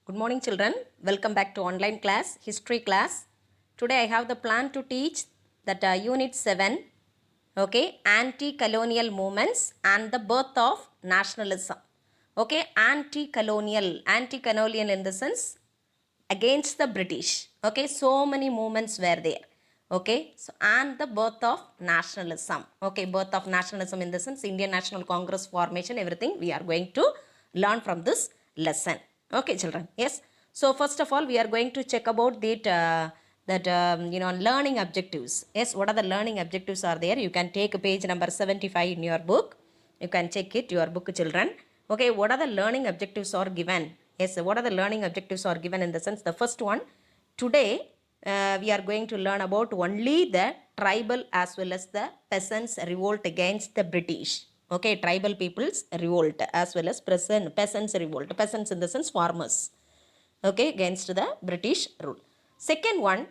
Good morning, children. Welcome back to online class, history class. Today I have the plan to teach that unit 7, okay, anti-colonial movements and the birth of nationalism. Okay, anti-colonial in the sense against the British. Okay, so many movements were there. Okay, so and the birth of nationalism. Okay, birth of nationalism in the sense Indian National Congress formation, everything we are going to learn from this lesson. Okay, children. Yes. So first of all, we are going to check about learning objectives. Yes, what are the learning objectives are there? You can take page number 75 in your book. You can check it, your book, children. Okay, what are the learning objectives are given? Yes, what are the learning objectives are given in the sense? The first one, today we are going to learn about only the tribal as well as the peasants revolt against the British. Okay, tribal peoples revolt as well as peasants revolt. Peasants in the sense farmers. Okay, against the British rule. Second one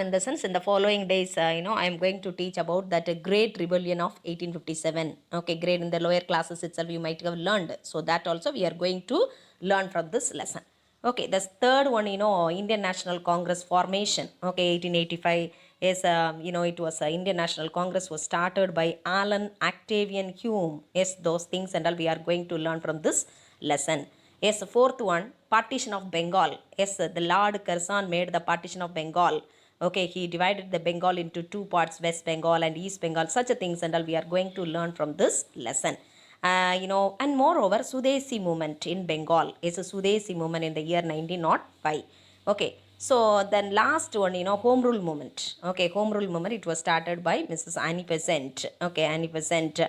in the sense in the following days I am going to teach about that great rebellion of 1857. Okay, great, in the lower classes itself you might have learned, so that also we are going to learn from this lesson. Okay, the third one, Indian National Congress formation. Okay, 1885 is it was Indian National Congress was started by Alan Octavian Hume. Yes, those things and all we are going to learn from this lesson. Yes, fourth one, partition of Bengal. Yes, the Lord Curzon made the partition of Bengal. Okay, he divided the Bengal into two parts, West Bengal and East Bengal. Such a things and all we are going to learn from this lesson. And moreover, Sudesi movement in Bengal is a Sudesi movement in the year 1905. Okay, so then last one, Home Rule movement. Okay, Home Rule movement, it was started by Mrs. Annie Besant. Okay, Annie Besant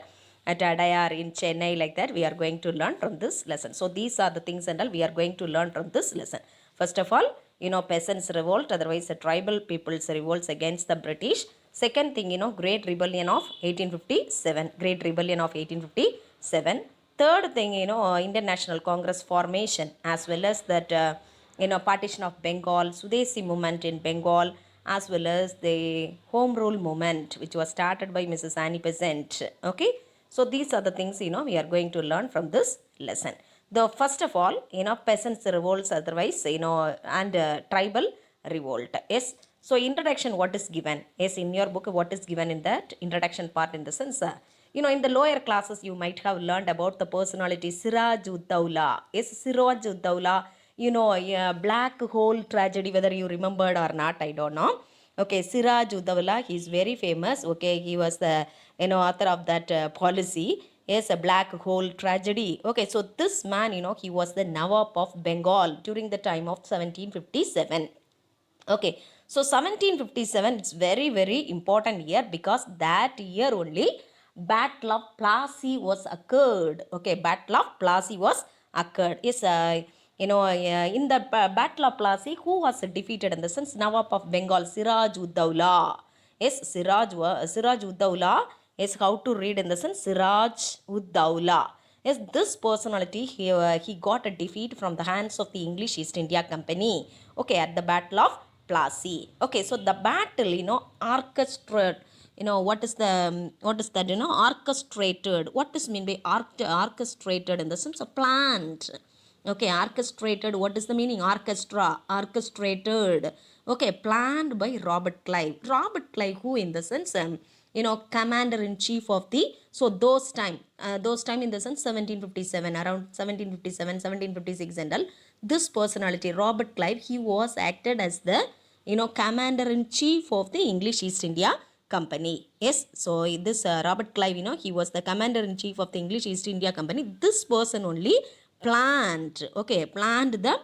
at Adayar in Chennai, like that we are going to learn from this lesson. So these are the things and all we are going to learn from this lesson. First of all, peasants revolt, otherwise the tribal peoples revolts against the British. Second thing, great rebellion of 1857. Great rebellion of 1857. Third thing, Indian National Congress formation, as well as that partition of Bengal, Sudesi movement in Bengal, as well as the Home Rule movement, which was started by Mrs. Annie Besant. Okay, so these are the things we are going to learn from this lesson. The first of all, peasants revolts, otherwise and tribal revolt. Yes. So introduction, what is given? Yes, in your book, what is given in that introduction part, in the sense in the lower classes you might have learned about the personality Siraj ud Dawla. Yes, Siraj ud Dawla. Black hole tragedy, whether you remembered or not, I don't know. Okay, Siraj ud Dawla, he is very famous. Okay, he was the author of that policy. Yes, a black hole tragedy. Okay, so this man, he was the Nawab of Bengal during the time of 1757. Okay, so 1757, it's very, very important year, because that year only Battle of Plassey was occurred. Okay, Battle of Plassey was occurred. Yes, in the Battle of Plassey, who was defeated in the sense? Nawab of Bengal, Siraj ud Dawla. Yes, Siraj ud Dawla. Yes, how to read in the sense Siraj ud Dawla. Yes, this personality, he got a defeat from the hands of the English East India Company. Okay, at the Battle of Plassey. Okay, so the battle, orchestrated. What is that? Orchestrated. What does mean by orchestrated in the sense of planned? Okay, orchestrated. What is the meaning? Orchestrated. Okay, planned by Robert Clive. Robert Clive, who in the sense, commander in chief of the, so those time in the sense 1757, around 1757, 1756 and all, this personality Robert Clive, he was acted as the commander in chief of the English East India Company. Yes, so this Robert Clive, he was the commander in chief of the English East India Company. This person only planned the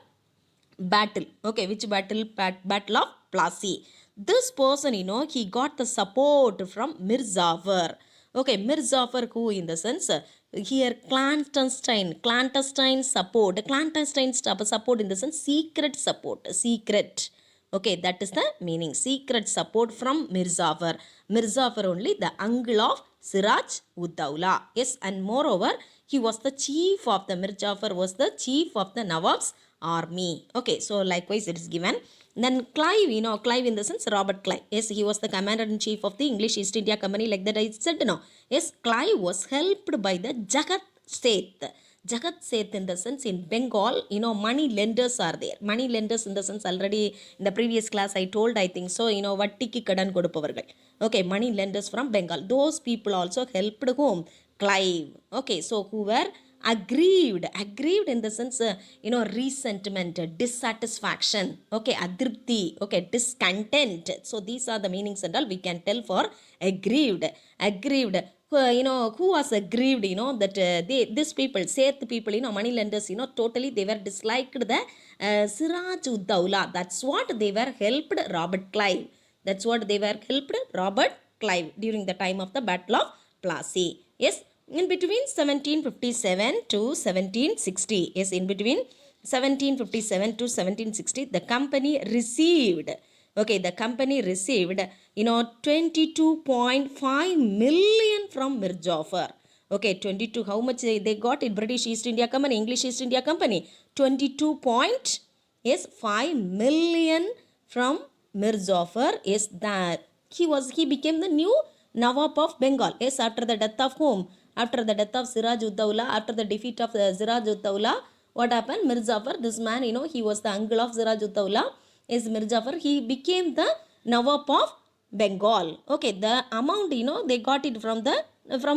battle. Okay, which battle? Battle of Plassey. This person, he got the support from Mir Jafar. Okay, Mir Jafar, who in the sense here clandestine support. Clandestine support in the sense secret support. Secret. Okay, that is the meaning. Secret support from Mir Jafar. Mir Jafar only the uncle of Siraj ud Dawla. Yes, and moreover, he was the chief of the Mir Jafar was the chief of the Nawab's army. Okay, so likewise it is given. Then Clive, Clive in the sense Robert Clive. Yes, he was the commander-in-chief of the English East India Company, like that I said, Yes, Clive was helped by the Jagat Seth. Jagat Seth in the sense in Bengal, money lenders are there. Money lenders in the sense already in the previous class I told, I think so, vattiki kadan kodupavargal. Okay, money lenders from Bengal. Those people also helped whom? Clive. Okay, so who were aggrieved in the sense, resentment, dissatisfaction, okay, adripti, okay, discontent. So these are the meanings and all we can tell for aggrieved. Who was aggrieved, that these people, Seth people, money lenders, totally they were disliked the Siraj ud Dowlah. That's what they were helped Robert Clive. That's what they were helped Robert Clive during the time of the Battle of Plassey. Yes, in between 1757 to 1760. Yes, in between 1757 to 1760, the company received, okay, the company received, 22.5 million from Mir Jafar. Okay, 22, how much they got it? British East India Company, English East India Company, 22 point, yes, 5 million from Mir Jafar. Yes, that he became the new Nawab of Bengal. Yes, after the death of whom? After the death of Siraj ud Dowlah, after the defeat of Siraj ud Dowlah, what happened? Mir Jafar, this man, he was the uncle of Siraj ud Dowlah, is Mir Jafar. He became the Nawab of Bengal. Okay, the amount, they got it from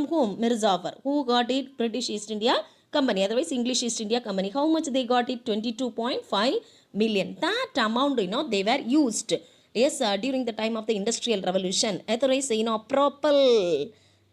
whom? Mir Jafar. Who got it? British East India Company, otherwise English East India Company. How much they got it? 22.5 million. That amount, they were used. Yes, during the time of the Industrial Revolution. Otherwise,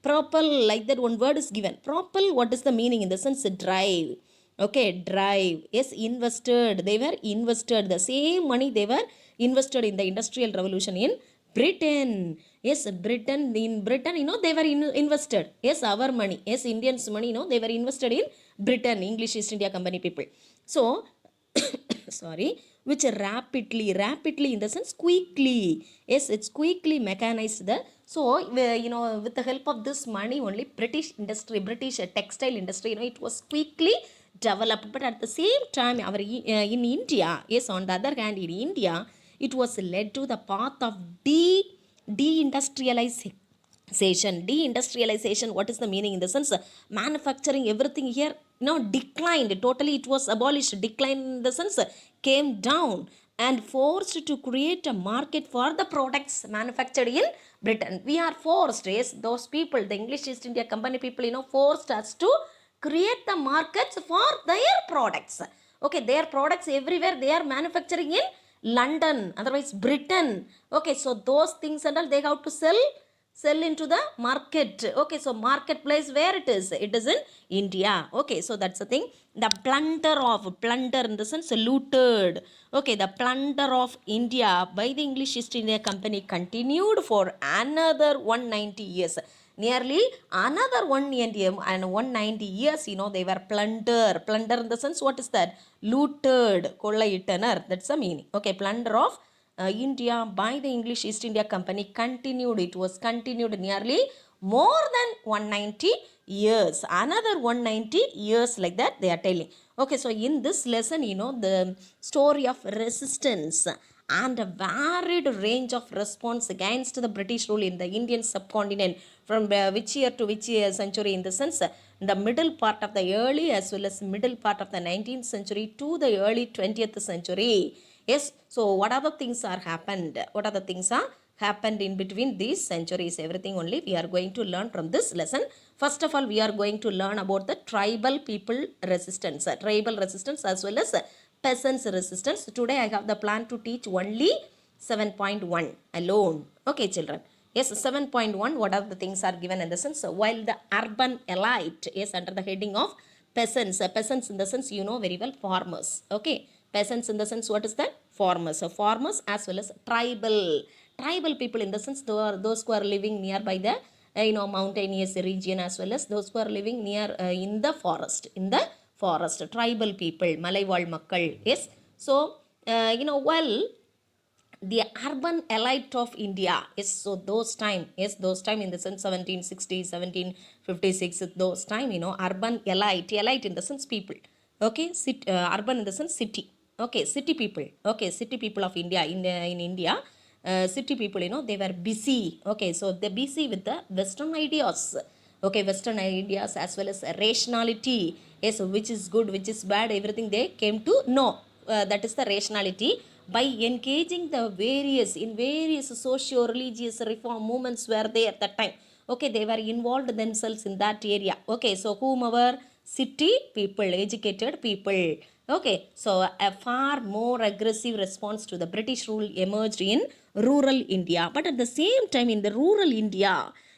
propel, like that one word is given. Propel, what is the meaning? In the sense, drive. Okay, drive. Yes, invested. They were invested. The same money they were invested in the Industrial Revolution in Britain. Yes, Britain. In Britain, they were invested. Yes, our money. Yes, Indians' money, they were invested in Britain, English East India Company people. So, sorry, which rapidly in the sense quickly. Yes, it's quickly mechanized. So, with the help of this money only, British textile industry, it was quickly developed. But at the same time, in India, yes, on the other hand, in India, it was led to the path of deindustrialization. What is the meaning? In the sense, manufacturing, everything here, declined totally. It was abolished. Decline in the sense, came down, and forced to create a market for the products manufactured in Britain. We are forced, yes, those people, the English East India Company people, forced us to create the markets for their products. Okay, their products everywhere they are manufacturing in London, otherwise Britain. Okay, so those things and all they have to sell into the market. Okay, so marketplace, where it is in India. Okay, so that's the thing. The plunder in the sense looted. Okay, the plunder of India by the English East India Company continued for another 190 years. Nearly another 190 years, they were plunder in the sense, what is that? Looted, kollayittanar, that's the meaning. Okay, plunder of India by the English East India Company continued. It was continued nearly more than 190 years. Another 190 years, like that they are telling. Okay, so in this lesson, the story of resistance and a varied range of response against the British rule in the Indian subcontinent from which year to which year century, in the sense, the middle part of the early as well as middle part of the 19th century to the early 20th century. Yes, so what are the things are happened? What are the things are happened in between these centuries? Everything only we are going to learn from this lesson. First of all, we are going to learn about the tribal people resistance, tribal resistance as well as peasants resistance. Today I have the plan to teach only 7.1 alone. Okay, children. Yes, 7.1, what are the things are given in the sense, while the urban elite is under the heading of peasants. Peasants in the sense, very well, farmers. Okay, peasants in the sense, what is that? Farmers. So farmers as well as tribal people in the sense, those who are living nearby the mountainous region, as well as those who are living near in the forest, tribal people, Malaywal Makkal. Yes, so well, the urban elite of India. Yes, so those time, yes, those time in the sense 1760, 1756, those time, urban elite in the sense people. Okay, urban in the sense city. Okay, city people. Okay, city people of India, in India, city people, they were busy. Okay, so they're busy with the Western ideas. Okay, Western ideas as well as rationality. Yes, which is good, which is bad, everything they came to know. That is the rationality. By engaging the various socio-religious reform movements were there at that time. Okay, they were involved themselves in that area. Okay, so whomever city people, educated people. Okay, so a far more aggressive response to the British rule emerged in rural India. But at the same time, in the rural India,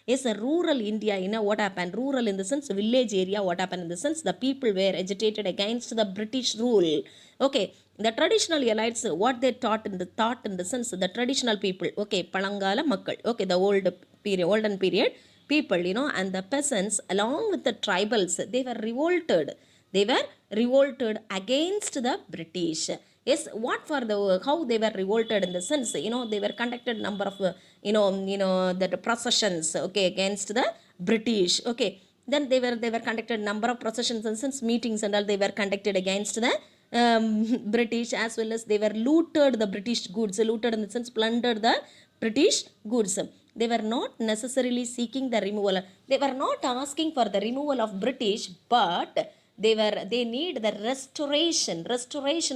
yes, a rural India, what happened? Rural in the sense village area, what happened in the sense the people were agitated against the British rule. Okay, the traditional elites, what they thought in the sense the traditional people, okay, Palangala Makkal, okay, the olden period people, and the peasants along with the tribals, they were revolted. They were revolted against the British. Yes, what for the how they were revolted in the sense, they were conducted number of that processions, okay, against the British. Okay, then they were conducted number of processions and since meetings and all, they were conducted against the British, as well as they were looted the British goods, looted in the sense plundered the British goods. They were not necessarily seeking the removal. They were not asking for the removal of British, but they need the restoration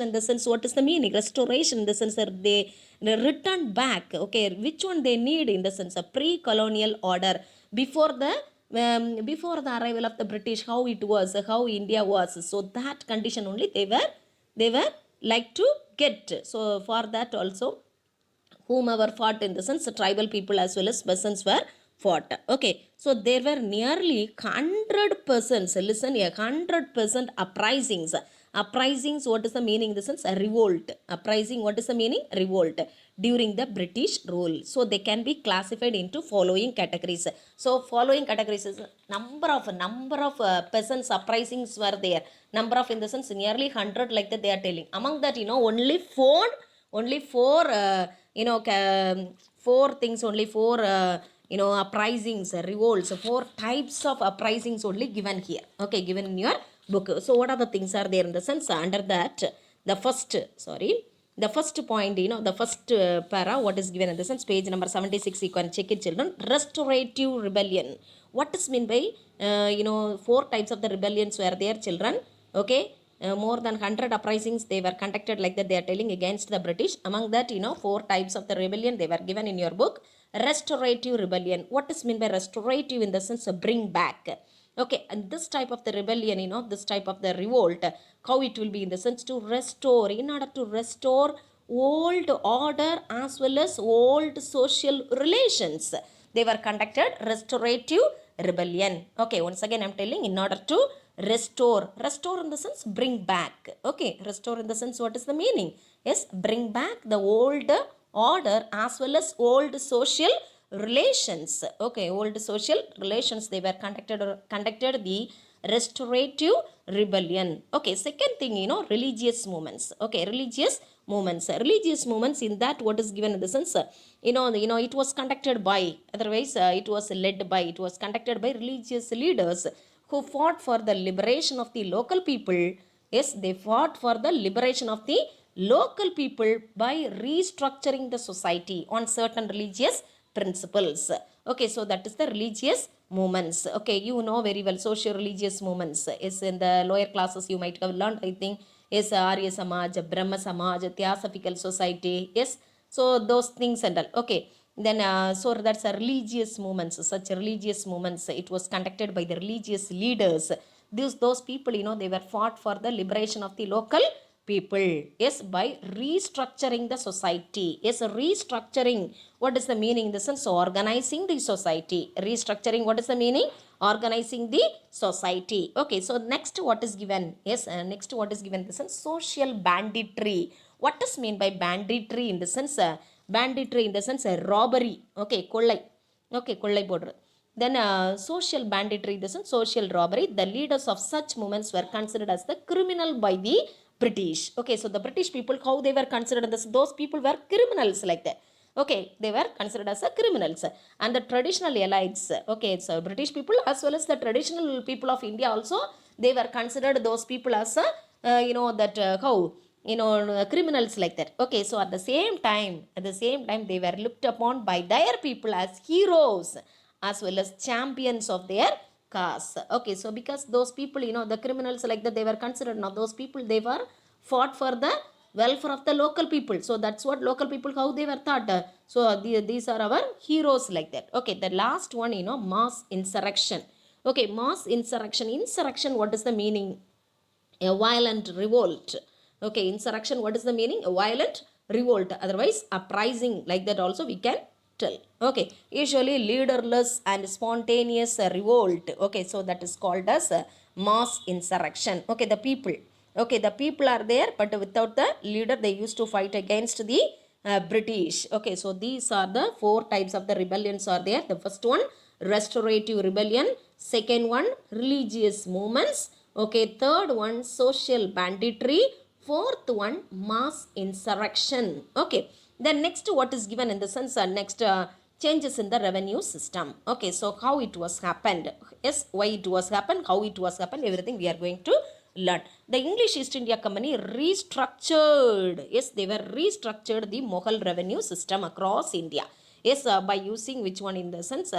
in the sense, what is the meaning restoration in the sense that they return back. Okay, which one they need in the sense of pre-colonial order before the arrival of the British, how it was, how India was. So that condition only they were like to get. So for that also, whomever fought in the sense tribal people as well as peasants were fought. Okay, so there were nearly 100 persons, listen, 100% uprisings. What is the meaning in the sense? A revolt. Uprising, what is the meaning? Revolt during the British rule. So they can be classified into following categories. So following categories is number of peasants uprisings were there. Number of in the sense nearly 100, like that they are telling. Among that, only four four things, only four uprisings, revolts, four types of uprisings only given here. Okay, given in your book. So what are the things are there in the sense under that? The first point, the first para, what is given in the sense, page number 76, you can check it, children. Restorative rebellion. What is mean by four types of the rebellions were there, children? Okay, more than 100 uprisings they were conducted, like that they are telling, against the British. Among that, four types of the rebellion they were given in your book. Restorative rebellion. What is mean by restorative in the sense of bring back? Okay, and this type of the rebellion, this type of the revolt, how it will be in the sense to restore, in order to restore old order as well as old social relations, they were conducted restorative rebellion. Okay, once again I'm telling, in order to restore in the sense bring back. Okay, restore in the sense, what is the meaning? Yes, bring back the old order as well as old social relations. Okay, old social relations, they were conducted the restorative rebellion. Okay, second thing, religious movements. Okay, religious movements, in that what is given in the sense, it was conducted by, otherwise it was led by, it was conducted by religious leaders who fought for the liberation of the local people. Yes, they fought for the liberation of the local people by restructuring the society on certain religious principles. Okay, so that is the religious movements. Okay, you know very well social religious movements is in the lower classes you might have learned, I think. Yes, Arya Samaj, Brahma Samaj, Theosophical Society. Yes, so those things and all. Okay, then so that's a religious movements. Such religious movements, it was conducted by the religious leaders. Those people, they were fought for the liberation of the local people. Yes, by restructuring the society. Yes, restructuring, what is the meaning in the sense? Organizing the society. Restructuring, what is the meaning? Organizing the society. Okay, so next what is given? Yes, next what is given in the sense? Social banditry. What does mean by banditry in the sense? Banditry in the sense robbery. Okay, kollai. Okay, kollai போடுறது. Then social banditry, this is social robbery. The leaders of such movements were considered as the criminal by the British. Okay, so the British people, how they were considered as, those people were criminals, like that. Okay, they were considered as criminals. And the traditional elites, okay, so British people as well as the traditional people of India also, they were considered those people as criminals, like that. Okay, so at the same time they were looked upon by their people as heroes as well as champions of their cause. Okay, so because those people, the criminals like that, they were considered, now those people, they were fought for the welfare of the local people. So that's what local people, how they were thought. So these are our heroes like that. Okay, the last one, mass insurrection. Okay, mass insurrection. Insurrection, what is the meaning? A violent revolt. Okay, insurrection, what is the meaning? A violent revolt, otherwise uprising, like that also we can tell. Okay, usually leaderless and spontaneous revolt. Okay, so that is called as mass insurrection. Okay, the people, okay, the people are there, but without the leader, they used to fight against the British. Okay, so these are the four types of the rebellions are there. The first one, restorative rebellion. Second one, religious movements. Okay, third one, social banditry. Fourth one, mass insurrection. Okay, then next, what is given in the sense, next changes in the revenue system. Okay, so how it was happened, yes, why it was happened, how it was happened, everything we are going to learn. The English East India Company restructured, yes, they were restructured the Mughal revenue system across India. Yes, by using which one in the sense,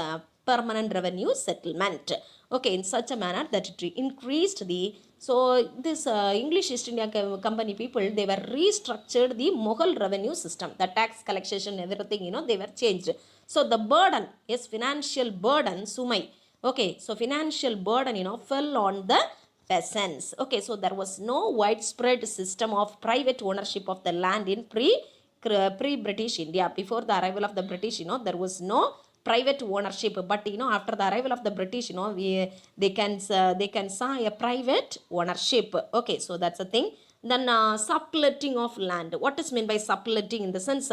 permanent revenue settlement. Okay, in such a manner that it increased the, so this English East India Company people, they were restructured the Mughal revenue system, the tax collection, everything, they were changed. So the burden, yes, financial burden, sumai. Okay, so financial burden, fell on the peasants. Okay, so there was no widespread system of private ownership of the land in pre-British India. Before the arrival of the British, there was no private ownership. But after the arrival of the British, they can saw a private ownership. Okay, so that's a thing. Then subletting of land. What is meant by subletting in the sense?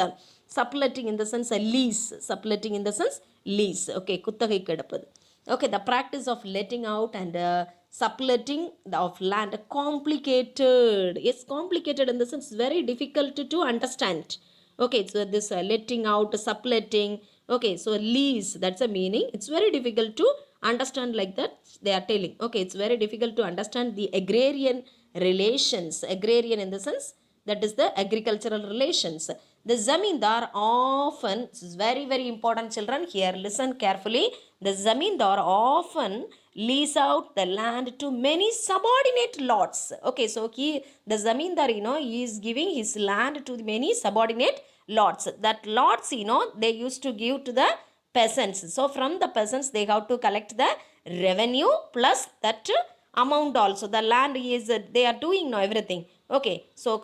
Subletting in the sense lease. Subletting in the sense lease. Okay, kuttagai kedapadu. Okay, the practice of letting out and subletting of land, complicated. Yes, complicated in the sense very difficult to understand. Okay, so this letting out, subletting. Okay, so lease, that's a meaning. It's very difficult to understand, like that they are telling. Okay, it's very difficult to understand the agrarian relations. Agrarian in the sense, that is the agricultural relations. The zamindar often, this is very very important, children, here listen carefully. The zamindar often lease out the land to many subordinate lots. Okay, so the zamindar, he is giving his land to many subordinate lots. That lots, they used to give to the peasants. So from the peasants, they have to collect the revenue plus that amount also. The land is, they are doing now everything. Okay, so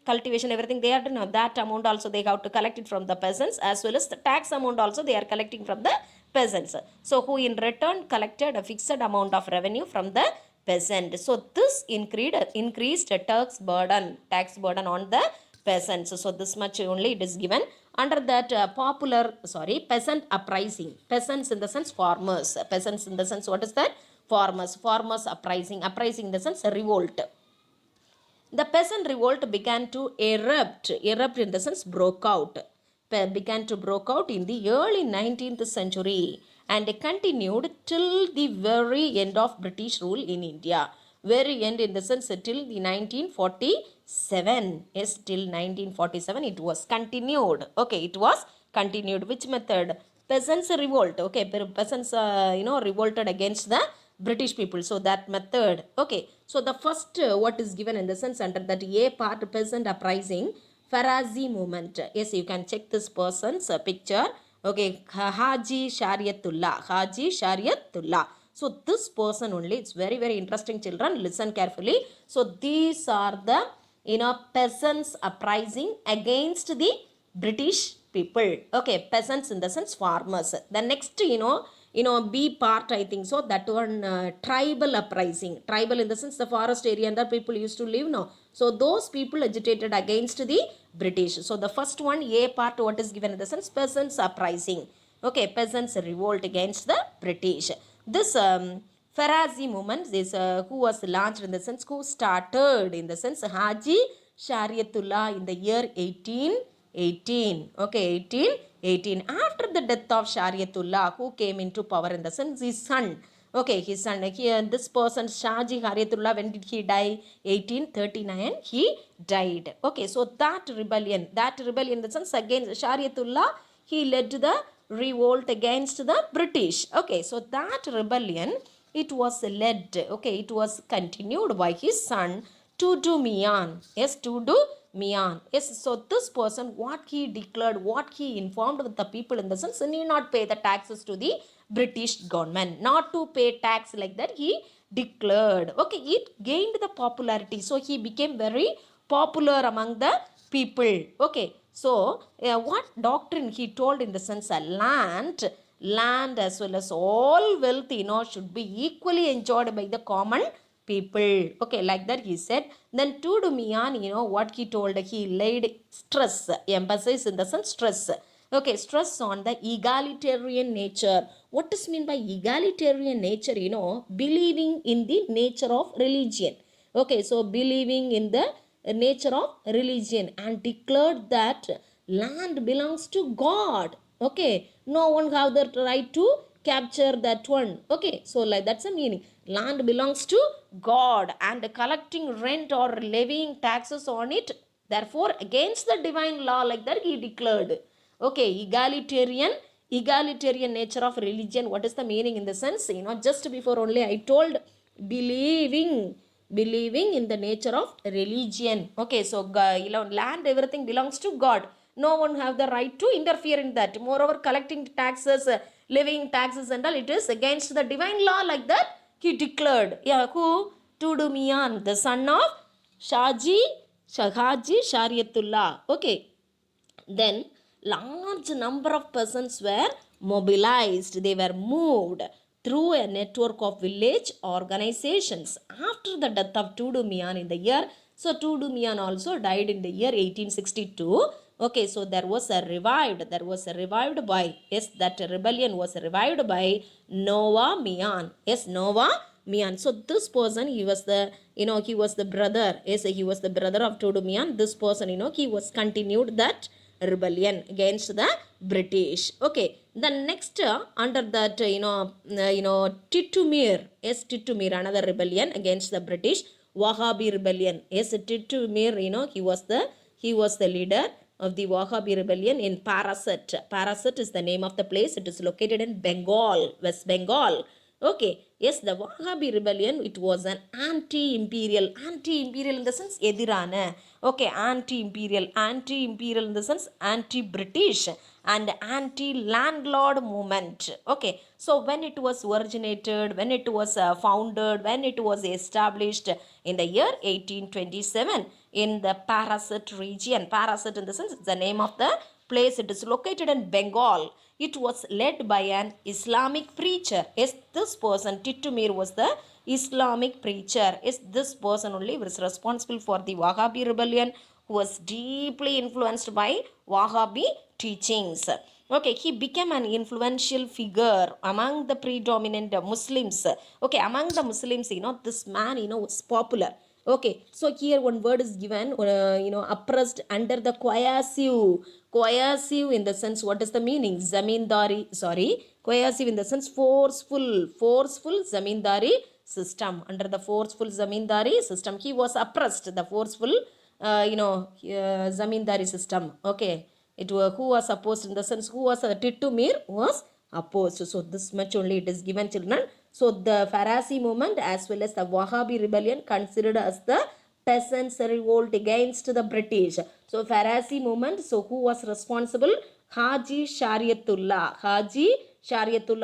cultivation, everything they are doing now. That amount also they have to collect it from the peasants, as well as the tax amount also they are collecting from the peasants. So who in return collected a fixed amount of revenue from the peasant. So this increased tax burden on the peasants. So this much only it is given. Under that peasant uprising. Peasants in the sense farmers. Peasants in the sense, what is that? Farmers. Farmers uprising. Uprising in the sense revolt. The peasant revolt began to erupt in the sense broke out, began to broke out in the early 19th century and continued till the very end of British rule in India. Very end in the sense till the 1947. Yes, till 1947 it was continued. Okay, it was continued. Which method? Peasants revolt. Okay, peasants revolted against the British people. So that method. Okay, so the first what is given in the sense under that A part, peasant uprising, Farazi movement. Yes, you can check this person's picture. Okay, Haji Shariatullah. So this person only, it's very very interesting, children, listen carefully. So these are the peasants uprising against the British people. Okay, peasants in the sense farmers. The next B part, I think so, that one tribal uprising. Tribal in the sense the forest area and the people used to live now. So those people agitated against the British. So the first one, A part, what is given in the sense, peasants uprising. Okay, peasants revolt against the British. This Farazi movement is who was launched in the sense, who started in the sense, Haji Shariatullah in the year 1818. Okay, 1818. After the death of Shariatullah, who came into power in the sense, his son. Okay, his son. This person, Shaji Shariatullah, when did he die? 1839 he died. Okay, so that rebellion in the sense against Shariatullah, he led the revolt against the British. Okay, so that rebellion, it was led, okay, it was continued by his son Tudu Mian. Yes, Tudu Mian. Yes, so this person, what he declared, what he informed with the people in the sense, need not pay the taxes to the British government, not to pay tax like that, he declared. Okay, it gained the popularity, so he became very popular among the people. Okay, so what doctrine he told in the sense, land as well as all wealth, should be equally enjoyed by the common people. Okay, like that he said. Then Tudu Mian, what he told, he laid stress, emphasis in the sense stress. Okay, stress on the egalitarian nature. What does mean by egalitarian nature? Believing in the nature of religion. Okay, so believing in the nature of religion, and declared that land belongs to God. Okay, no one have the right to capture that one. Okay, so like that's the meaning. Land belongs to God, and collecting rent or levying taxes on it, therefore against the divine law, like that he declared. Okay, egalitarian nature of religion. What is the meaning in the sense? Just before only I told believing in the nature of religion. Okay, so land, everything belongs to God. No one have the right to interfere in that. Moreover, collecting taxes, levying taxes and all, it is against the divine law, like that he declared. Yeah, who? Tudu Mian, the son of Shahaji Shariatullah. Okay, then large number of persons were mobilized. They were moved through a network of village organizations after the death of Tudu Mian in the year. So Tudu Mian also died in the year 1862. Okay, so there was a revived by, yes, that rebellion was revived by Noah Mian. Yes, Noah Mian. So this person, he was the brother. Yes, he was the brother of Tudu Mian. This person, he was continued that rebellion against the British. Okay, the next under that Titumir. Yes, Titumir, another rebellion against the British. Wahhabi rebellion. Yes, Titumir, he was the leader of the Wahhabi rebellion in Paraset. Paraset is the name of the place. It is located in Bengal, West Bengal. Okay, yes, the Wahhabi rebellion, it was an anti-imperial in the sense edirana. Okay, anti-imperial in the sense anti-British and anti-landlord movement. Okay, so when it was originated, when it was founded, when it was established in the year 1827 in the Paraset region. Paraset in the sense, it's the name of the place. It is located in Bengal. It was led by an Islamic preacher. Yes, this person, Titumir, was the Islamic preacher. Yes, this person only was responsible for the Wahhabi rebellion, who was deeply influenced by Wahhabi teachings. Okay, he became an influential figure among the predominant Muslims. Okay, among the Muslims, this man, was popular. Okay, so here one word is given, oppressed under the coercive in the sense, what is the meaning? Coercive in the sense forceful zamindari system. Under the forceful zamindari system, he was oppressed, the forceful, zamindari system. Okay, it was who was opposed in the sense, who was Titumir was opposed. So this much only it is given, children. So the Farasi movement as well as the Wahhabi rebellion considered as the peasants revolt against the British. So Farasi movement, so who was responsible? Haji Shariatullah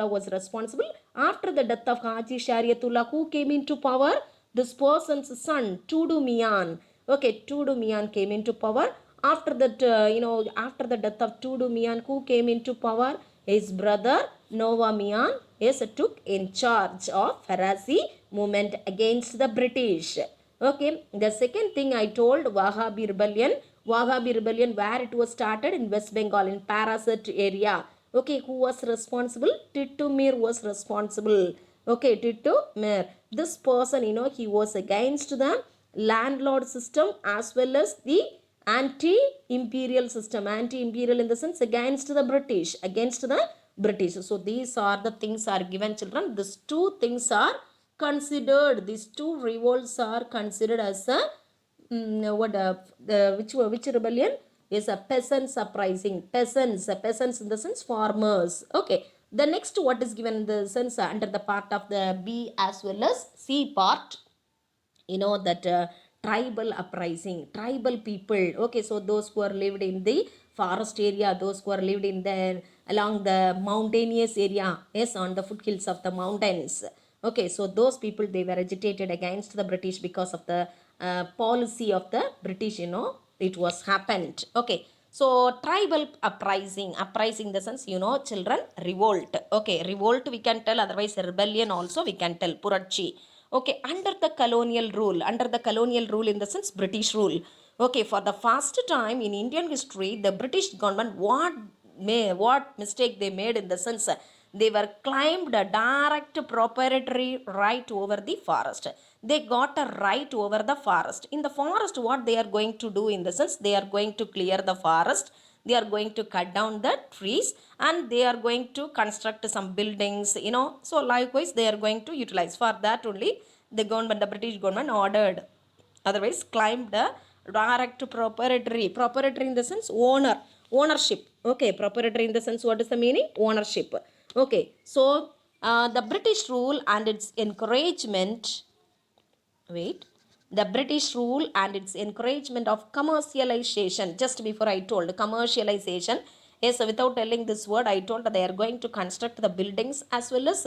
was responsible. After the death of Haji Shariatullah, who came into power? This person's son, Tudu Mian. Okay, Tudu Mian came into power. After that, after the death of Tudu Mian, who came into power? His brother Noah Mian took in charge of Farasi movement against the British. Okay, the second thing I told, Wahhabi rebellion, where it was started in West Bengal in Paraset area. Okay, who was responsible? Titumir was responsible. Okay, Titumir. This person, he was against the landlord system as well as the anti-imperial system. Anti-imperial in the sense against the British. So these are the things are given, children. These two things are considered. These two revolts are considered as a which rebellion? is a peasants uprising. Peasants in the sense farmers. Okay. The next what is given in the sense under the part of the B as well as C part, that tribal uprising, tribal people. Okay, so those who are lived in the forest area, those who are lived in the along the mountainous area, yes, on the foothills of the mountains. Okay, so those people, they were agitated against the British because of the policy of the British, it was happened. Okay, so tribal uprising the sense, children, revolt. Okay, revolt we can tell, otherwise rebellion also we can tell, purachi. Okay, under the colonial rule in the sense British rule. Okay, for the first time in Indian history, the British government, what mistake they made in the sense, they were claimed a direct proprietary right over the forest. They got a right over the forest. In the forest, what they are going to do in the sense, they are going to clear the forest, they are going to cut down the trees, and they are going to construct some buildings, so likewise they are going to utilize for that only. The British government ordered, otherwise claimed a direct proprietary in the sense ownership. Okay, proprietary in the sense, what is the meaning? Ownership. Okay, so the British rule and its encouragement, wait, the British rule and its encouragement of commercialization. Just before I told commercialization, yes, without telling this word, I told that they are going to construct the buildings as well as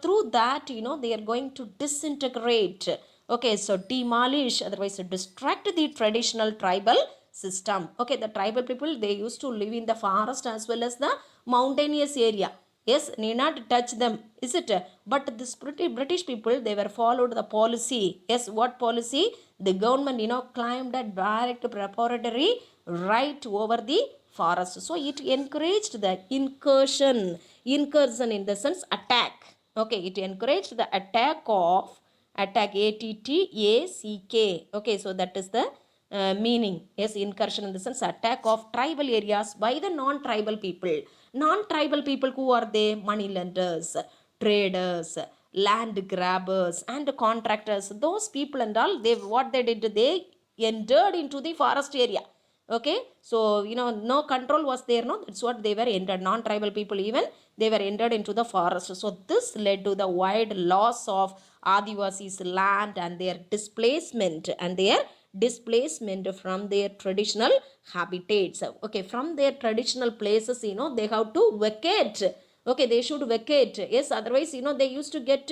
through that, they are going to disintegrate. Okay, so demolish, otherwise distract the traditional tribal system. Okay, the tribal people, they used to live in the forest as well as the mountainous area. Yes, need not touch them, is it? But this British people, they were followed the policy. Yes, what policy? The government, claimed a direct proprietary right over the forest. So it encouraged the incursion in the sense attack. Okay, it encouraged the attack, ATTACK. Okay, so that is the meaning. Yes, incursion in the sense attack of tribal areas by the non-tribal people. Non-tribal people, who are they? Money lenders, traders, land grabbers, and contractors. Those people and all, they, what they did, they entered into the forest area. Okay, so no control was there, no, that's what they were entered. Non-tribal people, even they were entered into the forest. So this led to the wide loss of Adivasis land and their displacement from their traditional habitats. Okay, from their traditional places, they have to vacate. Okay, they should vacate. Yes, otherwise, they used to get,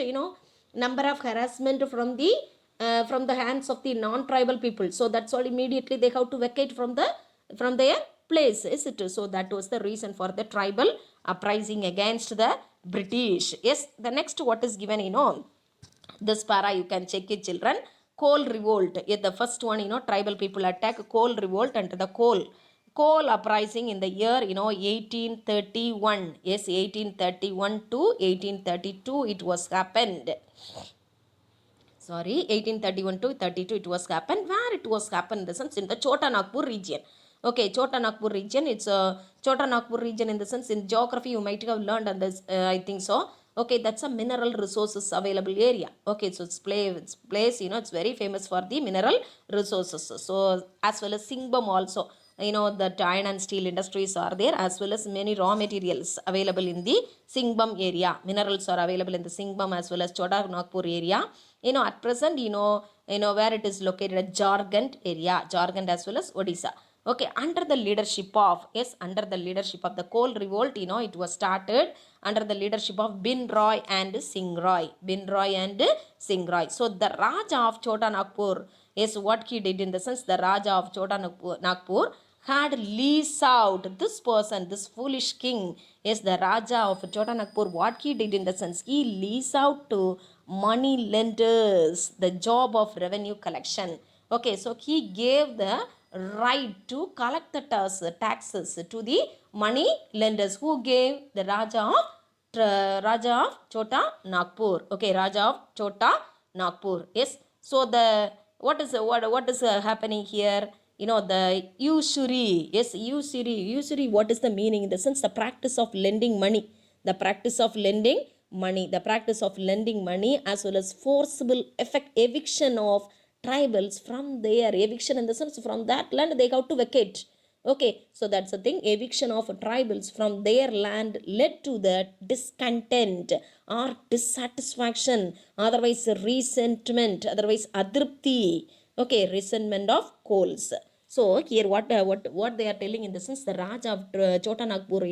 number of harassment from the hands of the non-tribal people. So that's all, immediately they have to vacate from their place, is it? So that was the reason for the tribal uprising against the British. Yes, the next what is given, this para you can check it, children. Coal revolt. Yeah, the first one, tribal people attack coal revolt and the coal uprising in the year 1831. Yes, 1831 to 1832 it was happened. Sorry, 1831 to 32 it was happened. Where it was happened in the sense, in the Chota Nagpur region. Okay, Chota Nagpur region, it's a Chota Nagpur region in the sense, in geography you might have learned on this, I think so. Okay, that's a mineral resources available area. Okay, so it's place, it's very famous for the mineral resources. So as well as Singbam also, the iron and steel industries are there, as well as many raw materials available in the Singbam area. Minerals are available in the Singbam as well as Chota Nagpur area. At present, where it is located at Jharkhand area, Jharkhand as well as Odisha. Okay, under the leadership of the coal revolt, it was started under the leadership of Bin Roy and Singh Roy. So the Raja of Chota Nagpur, yes, what he did in the sense, the Raja of Chota Nagpur had leased out this person, this foolish king. Yes, the Raja of Chota Nagpur, what he did in the sense, he leased out to money lenders the job of revenue collection. Okay, so he gave the right to collect the taxes to the money lenders. Who gave? The Raja of Chota Nagpur. Okay, Raja of Chota Nagpur. Yes, so the what is happening here? The usury. Yes, usury, what is the meaning? In the sense, the practice of lending money. The practice of lending money as well as forcible eviction of tribals from their eviction, in the sense, from that land they have to vacate. Okay, so that's the thing. Eviction of tribals from their land led to the discontent or dissatisfaction, otherwise resentment, otherwise adripti. Okay, resentment of coals. So here what they are telling in the sense, the Raja of Chota Nagpur,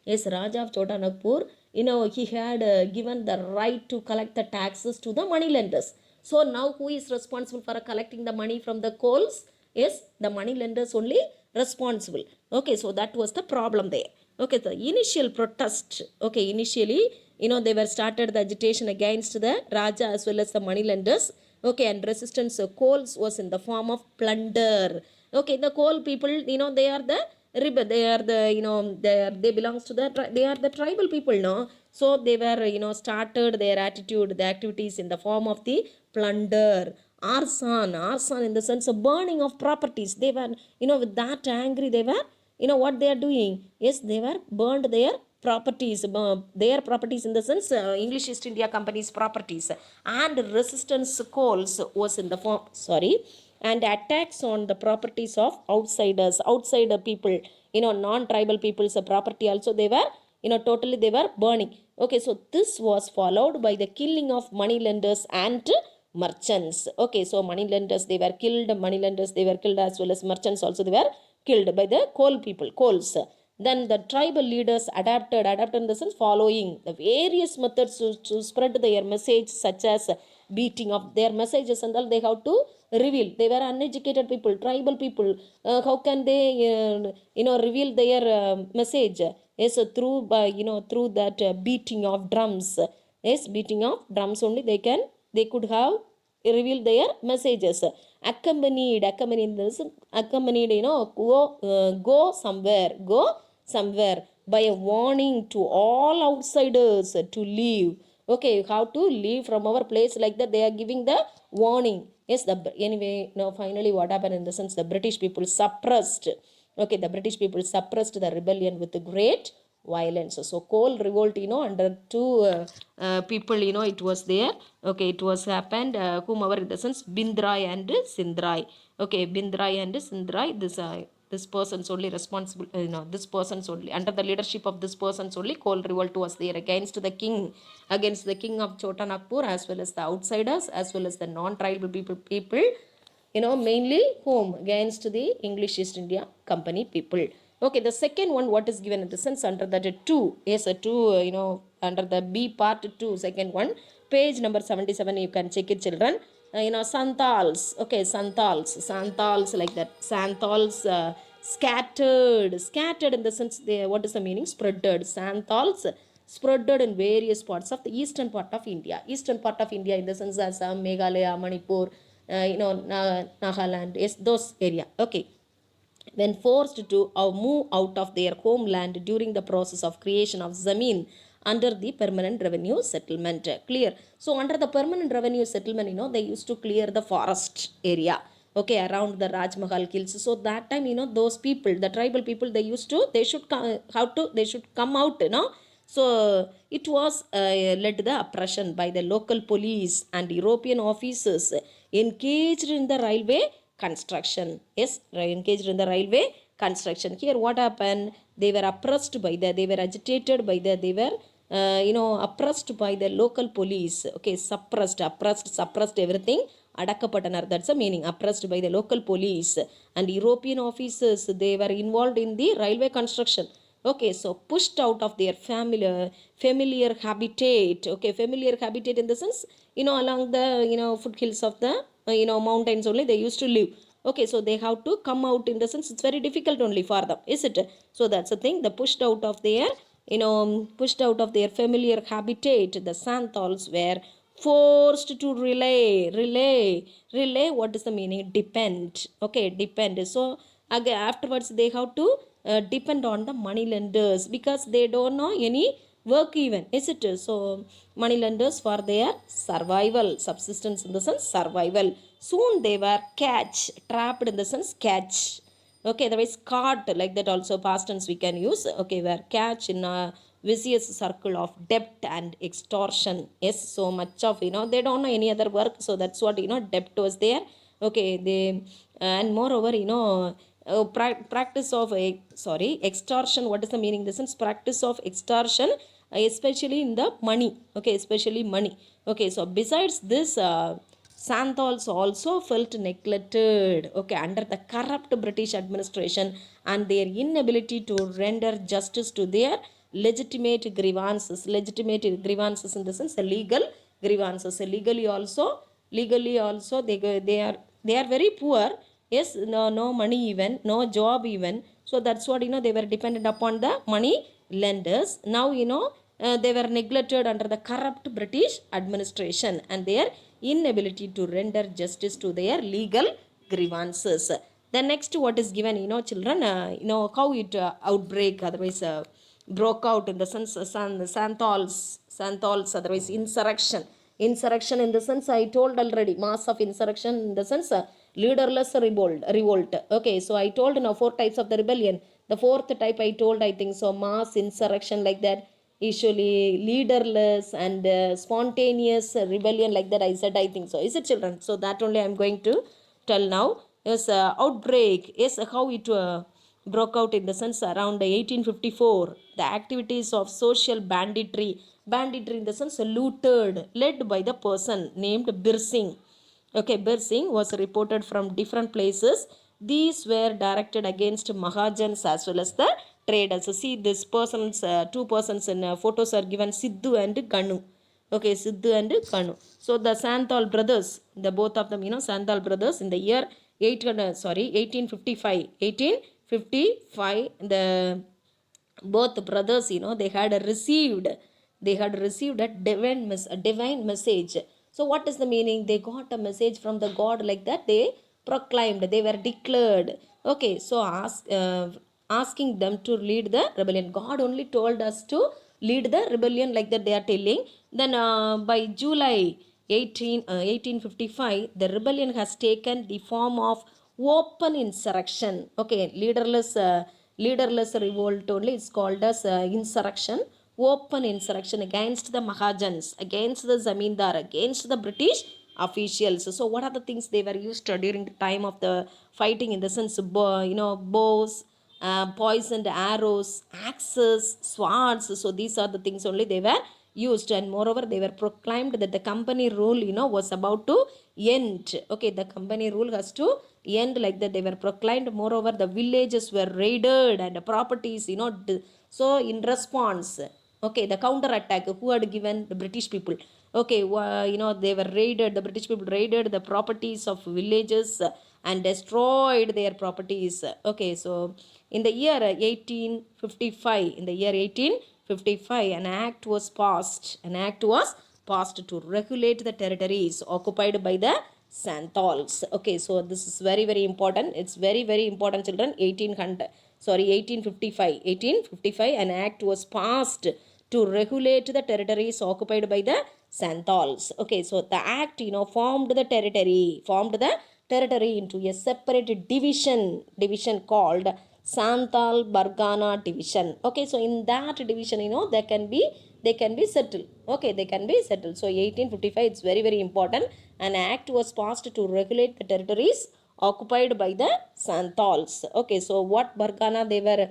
yes, Raja of Chota Nagpur, he had given the right to collect the taxes to the money lenders. So now who is responsible for collecting the money from the coals? Yes, the money lenders only responsible. Okay, so that was the problem there. Okay, the initial protest, okay, initially, they were started the agitation against the Raja as well as the money lenders. Okay, and resistance coals was in the form of plunder. Okay, the coal people, they are the rebel, they are the, they belongs to the, they are the tribal people, no? So they were, started their attitude, the activities in the form of the plunder, arson in the sense of burning of properties. They were, with that angry, they were, what they are doing. Yes, they were burned their properties in the sense, English East India Company's properties. And resistance calls was in the form, sorry, and attacks on the properties of outsiders, outsider people, non-tribal people's property also, they were, totally they were burning. Okay, so this was followed by the killing of money lenders and merchants. Okay, so money lenders, they were killed, money lenders, they were killed, as well as merchants also, they were killed by the coal people, coals. Then the tribal leaders adapted in the sense, following the various methods to spread their message, such as beating of their messages and all. They have to reveal, they were uneducated people, tribal people, how can they reveal their message? Yes, through by, through that beating of drums. Yes, beating of drums only they could have reveal their messages. Accompanied this, accompanied, go somewhere by a warning to all outsiders to leave. Okay, how to leave from our place, like that they are giving the warning. Yes, anyway, now finally what happened in the sense, the British people suppressed. Okay, the British people suppressed the rebellion with great violence. So coal revolt, under two people, it was there. Okay, it was happened, whomever in the sense, Bindrai and Sindrai. Okay, Bindrai and Sindrai, this person's only responsible, this person's only, under the leadership of this person's only, coal revolt was there against the king of Chota Nagpur, as well as the outsiders, as well as the non-tribal people, mainly whom, against the English East India Company people. Okay, the second one, what is given in the sense, under that 2, yes, 2, under the B part 2, second one, page number 77, you can check it, children. Santals. Okay, Santals, like that, Santals, scattered in the sense, they, what is the meaning, spreaded. Santals spreaded in various parts of the eastern part of India. Eastern part of India in the sense, Assam, Meghalaya, Manipur, Nagaland, yes, those area. Okay, when forced to move out of their homeland during the process of creation of Zameen under the permanent revenue settlement. Clear? So under the permanent revenue settlement, they used to clear the forest area, okay, around the Rajmahal hills. So that time, those people, the tribal people, they should come, they should come out, So it was led the oppression by the local police and European officers engaged in the railway construction. Yes, engaged in the railway construction. Here what happened, they were oppressed by they were agitated by they were oppressed by the local police. Okay, suppressed everything, adakkapattanar, that's the meaning, oppressed by the local police and European officers. They were involved in the railway construction. Okay, so pushed out of their familiar habitat. Okay, familiar habitat in the sense, along the, foothills of the, mountains only they used to live. Okay, so they have to come out, in the sense it's very difficult only for them, is it? So that's the thing, the pushed out of their familiar habitat, the Santals were forced to relay, what is the meaning, depend. Okay, depend. So again, afterwards they have to depend on the money lenders, because they don't know any work even, is it? So money lenders for their survival, subsistence in the sense survival. Soon they were trapped in the sense catch. Okay, otherwise caught, like that also, past tense we can use. Okay, were catch in a vicious circle of debt and extortion. Yes, so much of, they don't know any other work, so that's what, debt was there. Okay, they, and moreover, practice of extortion. What is the meaning? This is practice of extortion, especially in the money. Okay, especially money. Okay, so besides this, Santals also felt neglected, okay, under the corrupt British administration and their inability to render justice to their legitimate grievances in the sense legal grievances. Legally also they are very poor. Yes, no money, even no job even. So that's what, they were dependent upon the money lenders. Now, they were neglected under the corrupt British administration and their inability to render justice to their legal grievances. The next, what is given, children, how it outbreak, otherwise broke out in the sense, Santals, otherwise insurrection in the sense I told already, mass of insurrection in the sense leaderless revolt. Okay, so I told now 4 types of the rebellion. The 4th type I told, I think so, mass insurrection like that, usually leaderless and spontaneous rebellion like that, I said, I think so. Is it, children? So that only I am going to tell now. Yes, outbreak. Yes, how it broke out in the sense around 1854. The activities of social banditry in the sense looted, led by the person named Birsing. Okay, Birsing was reported from different places. These were directed against Mahajans as well as the traders. So see, this persons, 2 persons in photos are given, Sidhu and Kanu. Okay, Sidhu and Kanu. So the Santhal brothers, the both of them, Santhal brothers, in the year 1855, the both brothers, they had received a divine message. So what is the meaning? They got a message from the God like that, they proclaimed, they were declared. Okay, so asking them to lead the rebellion. God only told us to lead the rebellion like that, they are telling. Then by July 1855, the rebellion has taken the form of open insurrection. Okay, leaderless revolt only, it's called as insurrection, open insurrection against the Mahajans, against the Zamindar, against the British officials. So what are the things they were used during the time of the fighting, in the sense, bows, poisoned arrows, axes, swords. So these are the things only they were used. And moreover, they were proclaimed that the company rule, was about to end. Okay, the company rule has to end like that, they were proclaimed. Moreover, the villages were raided and the properties, so in response, okay, the counter attack, who had given? The British people. Okay, they were raided, the British people raided the properties of villages and destroyed their properties. Okay, so in the year 1855, an act was passed to regulate the territories occupied by the Santals. Okay, so this is very very important, it's very very important, children. 1855, an act was passed to regulate the territories occupied by the Santals. Okay, so the act, formed the territory into a separate division called Santal Bargana division. Okay, so in that division, they can be settled. Okay, they can be settled. So 1855, it's very very important. An act was passed to regulate the territories occupied by the Santals. Okay, so what Bargana they were,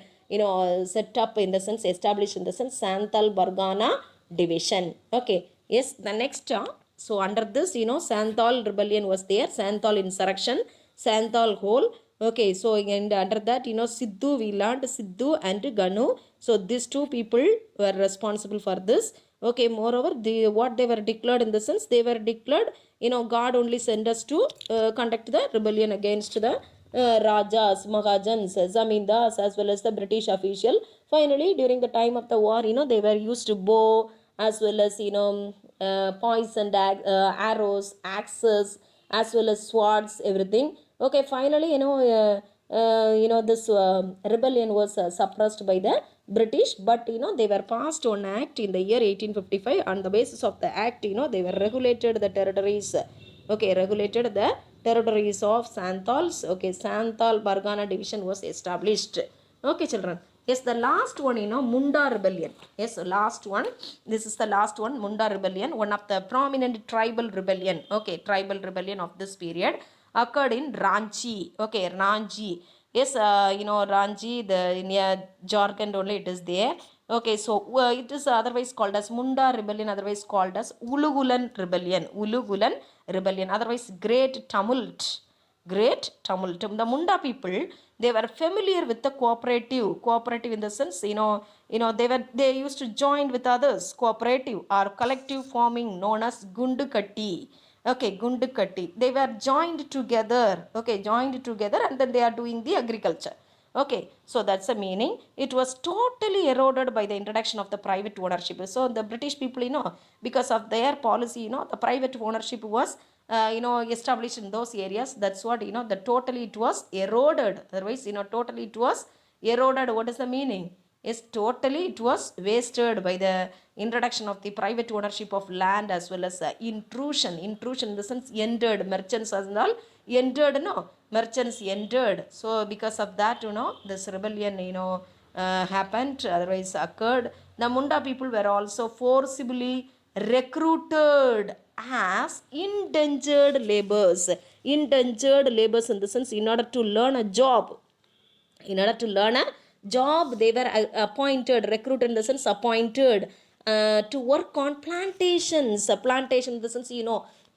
set up in the sense, established in the sense, Santal Bargana division. Okay, yes, the next so under this, Santal rebellion was there, Santal insurrection, Santal whole. Okay, so and under that, Sidhu, we learned Sidhu and Ganu. So these 2 people were responsible for this. Okay, moreover, what they were declared in the sense, they were declared, God only sent us to conduct the rebellion against the Rajas, Mahajans, Zamindars as well as the British official. Finally, during the time of the war, they were used to bow as well as, poisoned arrows, axes, as well as swords, everything. Okay, finally, this rebellion was suppressed by the British, but they were passed on act in the year 1855. On the basis of the act, they were regulated the territories. Okay, regulated the territories of Santals. Okay, Santal Bargana division was established. Okay, children. Yes, the last one, Munda rebellion. Yes, last one. This is the last one, Munda rebellion, one of the prominent tribal rebellion. Okay, tribal rebellion of this period occurred in Ranchi. Okay, Ranchi. Yes, Ranji, the near Jharkhand only it is there. Okay, so it is otherwise called as Munda rebellion, otherwise called as Ulugulan rebellion. Ulugulan rebellion, otherwise great tumult. Great tumult. The Munda people, they were familiar with the cooperative in the sense, they used to join with others, cooperative or collective forming known as Gundukatti. Okay, Gundukatti. They were joined together. Okay, joined together, and then they are doing the agriculture. Okay, so that's the meaning. It was totally eroded by the introduction of the private ownership. So the British people, because of their policy, the private ownership was, established in those areas. That's what, the totally it was eroded. Otherwise, totally it was eroded. What is the meaning? Yes, totally it was wasted by the introduction of the private ownership of land, as well as intrusion. Intrusion in the sense entered, merchants as well entered, no, merchants entered. So because of that, this rebellion, happened, otherwise occurred. The Munda people were also forcibly recruited as indentured laborers in the sense, in order to learn a job. In order to learn a job, they were appointed, recruited in the sense appointed, to work on plantations. Plantation in the sense,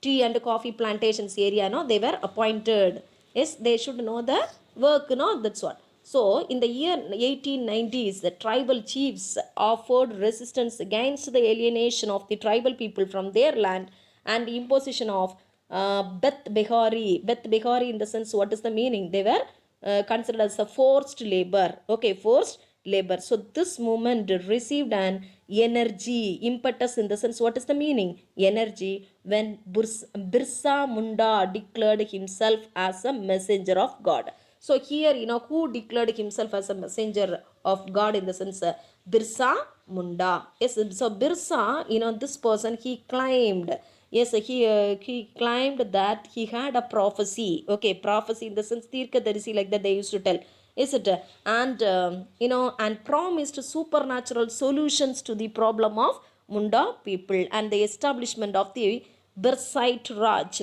tea and coffee plantations area, they were appointed. Yes, they should know the work, that's what. So in the year 1890s, the tribal chiefs offered resistance against the alienation of the tribal people from their land and the imposition of Beth Behari. Beth Behari in the sense, what is the meaning? They were considered as a forced labor. Okay, forced labor. So this movement received an energy, impetus in the sense, what is the meaning? Energy, when Birsa Munda declared himself as a messenger of God. So here, who declared himself as a messenger of God in the sense, Birsa Munda. Yes, so Birsa, this person, he claimed, yes, he claimed that he had a prophecy. Okay, prophecy in the sense, Tirkadarisi, like that they used to tell. Is it? And, and promised supernatural solutions to the problem of Munda people and the establishment of the Birsite Raj.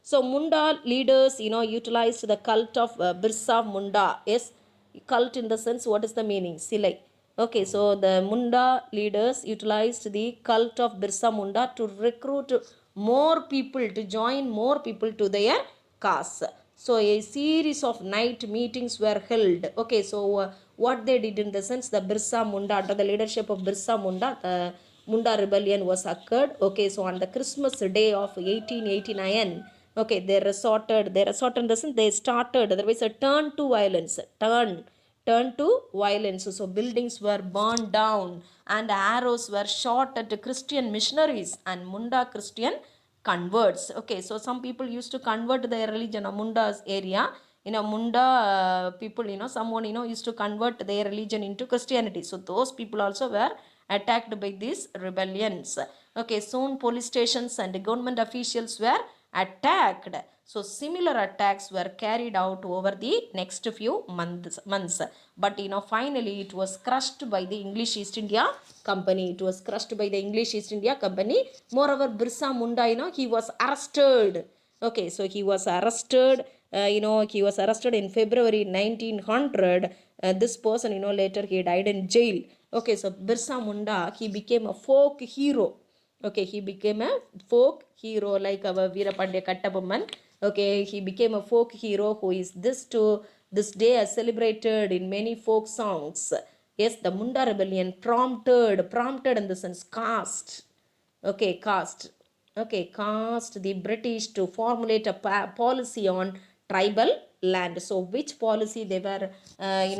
So Munda leaders, utilized the cult of Birsa Munda. Yes, cult in the sense, what is the meaning? Silai. Okay, so the Munda leaders utilized the cult of Birsa Munda to recruit more people, to join more people to their cause. So a series of night meetings were held. Okay, so what they did in the sense, the Birsa Munda, under the leadership of Birsa Munda, the Munda rebellion was occurred. Okay, so on the Christmas day of 1889, okay, they resorted in the sense, they started, otherwise a turn to violence, turn to violence. So buildings were burned down and arrows were shot at Christian missionaries and Munda Christian converts. Okay, so some people used to convert their religion. Munda's area, Munda people, someone, used to convert their religion into Christianity. So those people also were attacked by these rebellions. Okay, soon police stations and government officials were attacked. So similar attacks were carried out over the next few months. But finally it was crushed by the English East India Company. It was crushed by the English East India Company. Moreover, Birsa Munda, he was arrested. Okay, so he was arrested. He was arrested in February 1900. This person, later he died in jail. Okay, so Birsa Munda, he became a folk hero. Okay, he became a folk hero like our Veerapandya Kattabomman. Okay, he became a folk hero who is this day as celebrated in many folk songs. Yes, the Munda rebellion prompted in the sense, cast. Okay, cast the British to formulate a policy on tribal land. So which policy they were,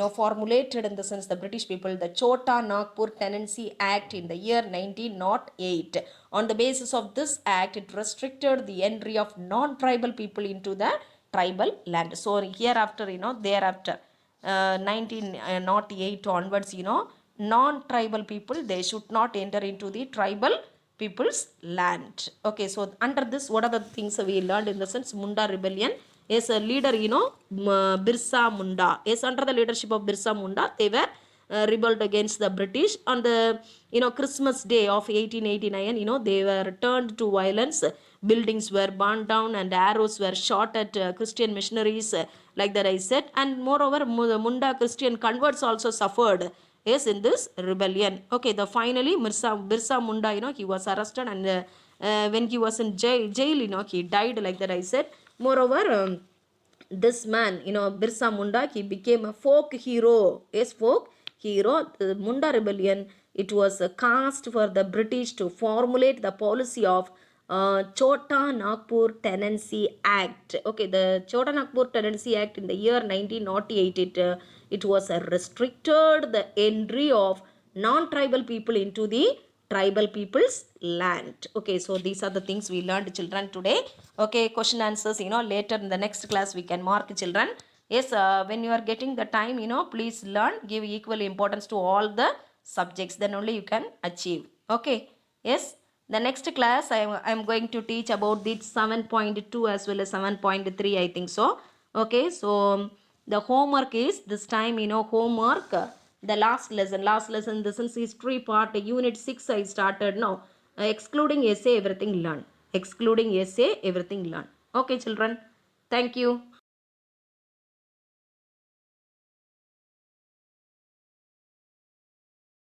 formulated in the sense, the British people, the Chota Nagpur Tenancy Act in the year 1908. On the basis of this act, it restricted the entry of non-tribal people into the tribal land. So hereafter, thereafter, 1908 onwards, non-tribal people, they should not enter into the tribal people's land. Okay, so under this, what are the things we learned in the sense, Munda rebellion? Yes, a leader, Birsa Munda. Yes, under the leadership of Birsa Munda, they were rebelled against the British. On the Christmas day of 1889, they were turned to violence buildings were burned down and arrows were shot at Christian missionaries, like that I said. And moreover, Munda Christian converts also suffered, yes, in this rebellion. Okay, the finally Birsa Munda, he was arrested, and when he was in jail, he died, like that I said. Moreover, this man, Birsa Munda, he became a folk hero. Yes, folk hero. The Munda rebellion, it was cast for the British to formulate the policy of Chota Nagpur Tenancy Act. Okay, the Chota Nagpur Tenancy Act in the year 1908, it was restricted the entry of non-tribal people into the tribal people's land. Okay, so these are the things we learned, children, today. Okay, question answers, later in the next class we can mark, children. Yes, when you are getting the time, please learn, give equal importance to all the subjects, then only you can achieve. Okay, yes. The next class I am going to teach about the 7.2 as well as 7.3, I think so. Okay, so the homework is this time, homework, the last lesson, this is history part, unit 6 I started now. Excluding essay, everything learn. Excluding essay, everything learn. Okay, children. Thank you.